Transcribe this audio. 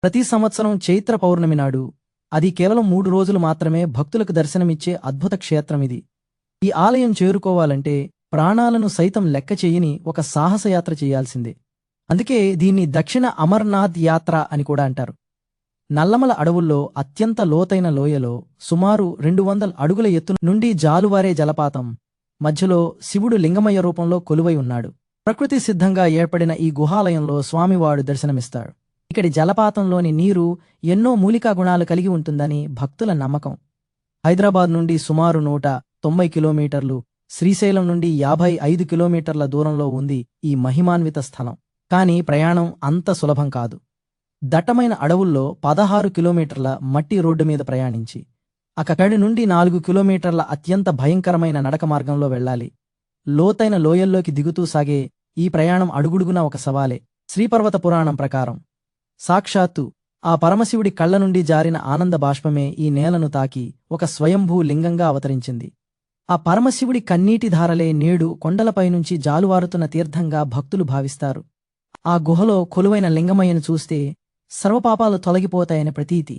ప్రతి సంవత్సరం చైత్ర పౌర్ణమి నాడు, అది కేవలం 3 రోజులు మాత్రమే భక్తులకు దర్శనమిచ్చే అద్భుత క్షేత్రమిది. ఈ ఆలయం చేరుకోవాలంటే ప్రాణాలను సైతం లెక్క చేయని ఒక సాహసయాత్ర చేయాల్సిందే. అందుకే దీన్ని దక్షిణ అమర్నాథ్ యాత్ర అని కూడా అంటారు. నల్లమల అడవుల్లో అత్యంత లోతైన లోయలో సుమారు 200 అడుగుల ఎత్తు నుండి జాలువారే జలపాతం మధ్యలో శివుడు లింగమయ్య రూపంలో కొలువై ఉన్నాడు. ప్రకృతి సిద్ధంగా ఏర్పడిన ఈ గుహాలయంలో స్వామివాడు దర్శనమిస్తాడు. ఇక్కడి జలపాతంలోని నీరు ఎన్నో మూలికా గుణాలు కలిగి ఉంటుందని భక్తుల నమ్మకం. హైదరాబాద్ నుండి సుమారు 190 కిలోమీటర్లు, శ్రీశైలం నుండి 55 కిలోమీటర్ల దూరంలో ఉంది ఈ మహిమాన్విత స్థలం. కానీ ప్రయాణం అంత సులభం కాదు. దట్టమైన అడవుల్లో 16 కిలోమీటర్ల మట్టి రోడ్డు మీద ప్రయాణించి అక్కడి నుండి 4 కిలోమీటర్ల అత్యంత భయంకరమైన నడక మార్గంలో వెళ్ళాలి. లోతైన లోయల్లోకి దిగుతూ సాగే ఈ ప్రయాణం అడుగుడుగునా ఒక సవాలే. శ్రీపర్వత పురాణం ప్రకారం సాక్షాత్తు ఆ పరమశివుడి కళ్ల నుండి జారిన ఆనంద బాష్పమే ఈ నేలను తాకి ఒక స్వయంభూ లింగంగా అవతరించింది. ఆ పరమశివుడి కన్నీటి ధారలే నేడు కొండలపైనుంచి జాలువారుతున్న తీర్థంగా భక్తులు భావిస్తారు. ఆ గుహలో కొలువైన లింగమయ్యను చూస్తే సర్వపాపాలు తొలగిపోతాయని ప్రతీతి.